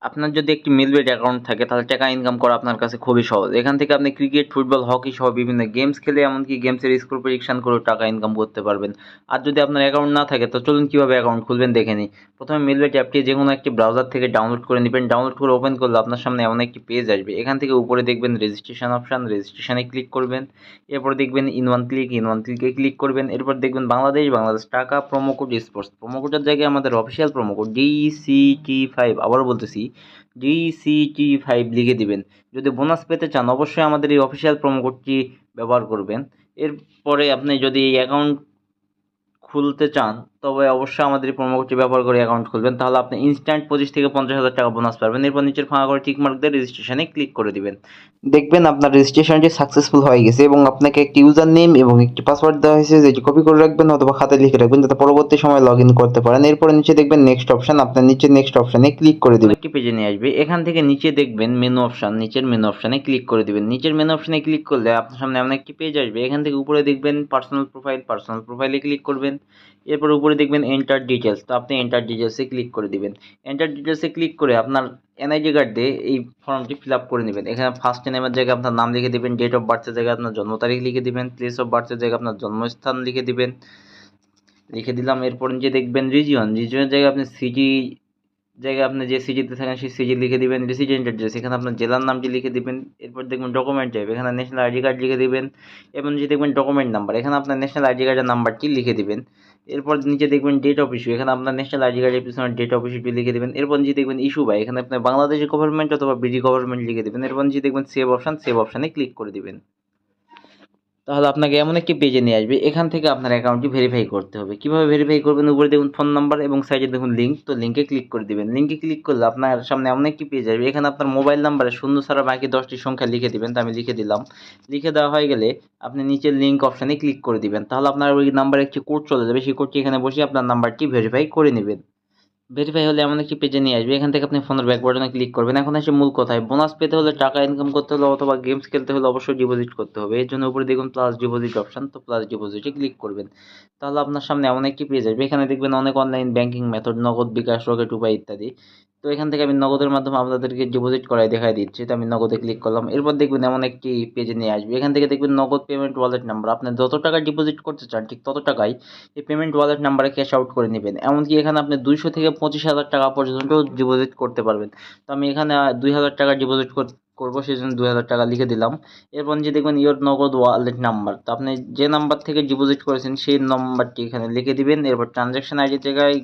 আপনার যদি একটি মিলবেট অ্যাকাউন্ট থাকে তাহলে টাকা ইনকাম করা আপনার কাছে খুবই সহজ। এখান থেকে আপনি ক্রিকেট, ফুটবল, হকি সহ বিভিন্ন গেমস খেলে এমনকি গেমসের স্কোর প্রেডিকশন করেও টাকা ইনকাম করতে পারবেন। আর যদি আপনার অ্যাকাউন্ট না থাকে তো চলুন কীভাবে অ্যাকাউন্ট খুলবেন দেখে নিই। প্রথমে মিলবেট অ্যাপটি যে কোনো একটি ব্রাউজার থেকে ডাউনলোড করে নেবেন। ডাউনলোড করে ওপেন করলে আপনার সামনে এমন একটি পেজ আসবে। এখান থেকে উপরে দেখবেন রেজিস্ট্রেশন অপশান, রেজিস্ট্রেশনে ক্লিক করবেন। এরপর দেখবেন ইন ওয়ান ক্লিকে ক্লিক করবেন। এরপর দেখবেন বাংলাদেশ টাকা, প্রোমো কোড স্পোর্টস। প্রোমো কোডের জায়গায় আমাদের অফিসিয়াল প্রোমো কোড DCT5, আবারও বলতেছি DCT5 লিখে দিবেন। যদি বোনাস পেতে চান অবশ্যই আমাদের এই অফিসিয়াল প্রোমো কোডটি ব্যবহার করবেন। এরপরে আপনি যদি এই অ্যাকাউন্ট খুলতে চান তবে অবশ্যই আমাদের এই প্রোমো কোডটি ব্যবহার করে অ্যাকাউন্ট খুলবেন। তাহলে আপনি ইনস্ট্যান্ট 25 থেকে 50,000 টাকা বোনাস পাবেন। এরপর নিচের ফাঁকা করে টিক মার্ক দিয়ে রেজিস্ট্রেশনে ক্লিক করে দিবেন। দেখবেন আপনার রেজিস্ট্রেশনটি সাকসেসফুল হয়ে গেছে এবং আপনাকে একটি ইউজার নেম এবং একটি পাসওয়ার্ড দেওয়া হয়েছে, যেটি কপি করে রাখবেন অথবা খাতায় লিখে রাখবেন যাতে পরবর্তী সময় লগ ইন করতে পারেন। এরপরে নিচে দেখবেন নেক্সট অপশন, আপনার নিচে নেক্সট অপশনে ক্লিক করে দিবেন। একটি পেজে নিয়ে আসবে। এখান থেকে নিচে দেখবেন মেনু অপশন, নিচের মেনু অপশনে ক্লিক করে দিবেন। নিচের মেনু অপশনে ক্লিক করলে আপনার সামনে এমন একটি পেজ আসবে। এখান থেকে উপরে দেখবেন পার্সোনাল প্রোফাইলে ক্লিক করবেন। এরপর উপরে দেখবেন এন্টার ডিটেলস, তো আপনি এন্টার ডিটেলসে ক্লিক করে দিবেন। এন্টার ডিটেলসে ক্লিক করে আপনার এনআইডি কার্ড দিয়ে এই ফর্মটি ফিল আপ করে নেবেন। এখানে ফার্স্ট নেমের জায়গায় আপনার নাম লিখে দিবেন, ডেট অফ বার্থের জায়গায় আপনার জন্ম তারিখ লিখে দিবেন, প্লেস অফ বার্থের জায়গায় আপনার জন্মস্থান লিখে দিবেন। লিখে দিলাম। এরপর যে দেখবেন রিজিয়নের জায়গায় আপনি সিটি জায়গায় আপনি যে সিটিতে থাকেন সেই সিটি লিখে দিবেন। রেসিডেন্ট অ্যাড্রেস, এখানে আপনার জেলার নামটি লিখে দিবেন। এরপর দেখবেন ডকুমেন্ট টাইপ, এখানে ন্যাশনাল আইডি কার্ড লিখে দিবেন। এবং যে দেখবেন ডকুমেন্ট নাম্বার, এখানে আপনার ন্যাশনাল আইডি কার্ডের নাম্বারটি লিখে দিবেন। এরপর নিচে দেখবেন ডেট অফ ইস্যু, এখানে আপনার ন্যাশনাল আইডি কার্ডের পিছনে ডেট অফ ইস্যুটি লিখে দেবেন। এরপর যে দেখবেন ইস্যু বাই, এখানে আপনার বাংলাদেশের গভর্নমেন্ট অথবা বিডি গভর্নমেন্ট লিখে দেবেন। এরপর যে দেখবেন সেভ অপশানে ক্লিক করে দিবেন। তাহলে আপনাকে এমন একটি পেজে নিয়ে আসবে। এখান থেকে আপনার অ্যাকাউন্টটি ভেরিফাই করতে হবে। কিভাবে ভেরিফাই করবেন? উপরে দেখুন ফোন নাম্বার এবং সাইডে দেখুন লিঙ্ক, তো লিঙ্কে ক্লিক করে দিবেন। লিঙ্কে ক্লিক করলে আপনার সামনে এমন একটি পেজ আসবে। এখানে আপনার মোবাইল নাম্বারে শূন্য ছাড়া বাকি 10টি সংখ্যা লিখে দিবেন, তো আমি লিখে দিলাম। লিখে দেওয়া হয়ে গেলে আপনি নিচের লিঙ্ক অপশানে ক্লিক করে দিবেন। তাহলে আপনার ওই নাম্বারে একটি কোড চলে যাবে, সেই কোডটি এখানে বসিয়ে আপনার নাম্বারটি ভেরিফাই করে নেবেন। ভেরিফাই হলে এমন একটি পেজে নিয়ে আসবে। এখান থেকে আপনি ফোনের ব্যাক বাটনে ক্লিক করবেন। এখন আসে মূল কথায়, বোনাস পেতে হলে, টাকা ইনকাম করতে হলে অথবা গেমস খেলতে হলে অবশ্যই ডিপোজিট করতে হবে। এর জন্য উপরে দেখুন প্লাস ডিপোজিট অপশন, তো প্লাস ডিপোজিটে ক্লিক করবেন। তাহলে আপনার সামনে এমন একটি পেজ আসবে। এখানে দেখবেন অনেক অনলাইন ব্যাংকিং মেথড, নগদ, বিকাশ, রকেট, উপায় ইত্যাদি। তো এখান থেকে আমি নগদের মাধ্যমে আপনাদেরকে ডিপোজিট করাই দেখাই দিচ্ছি, তো আমি নগদে ক্লিক করলাম। এরপর দেখবেন এমন একটি পেজে নিয়ে আসবে। এখান থেকে দেখবেন নগদ পেমেন্ট ওয়ালেট নাম্বার, আপনি যত টাকা ডিপোজিট করতে চান ঠিক তত টাকাই এই পেমেন্ট ওয়ালেট নাম্বারে ক্যাশ আউট করে নেবেন। এমনকি এখানে আপনি 200 থেকে 25,000 টাকা পর্যন্ত ডিপোজিট করতে পারবেন। তো আমি এখানে 2,000 টাকা ডিপোজিট করবো, সেই জন্য 2,000 টাকা লিখে দিলাম। এরপর যে দেখবেন ইয়োর নগদ ওয়ালেট নাম্বার, তো আপনি যে নাম্বার থেকে ডিপোজিট করেছেন সেই নাম্বারটি এখানে লিখে দিবেন। এরপর ট্রানজ্যাকশন আইডি জায়গায়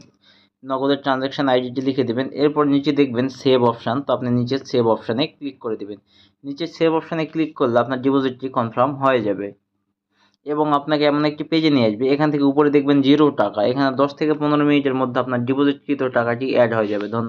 নগদের ট্রানজ্যাকশন আইডিটি লিখে দেবেন। এরপর নিচে দেখবেন সেভ অপশান, তো আপনি নিচে সেভ অপশানে ক্লিক করে দেবেন। নিচে সেভ অপশানে ক্লিক করলে আপনার ডিপোজিটটি কনফার্ম হয়ে যাবে এবং আপনাকে এমন একটি পেজে নিয়ে আসবে। এখান থেকে উপরে দেখবেন 0 টাকা, এখানে 10 থেকে 15 মিনিটের মধ্যে আপনার ডিপোজিটকৃত টাকাটি অ্যাড হয়ে যাবে। ধন্যবাদ।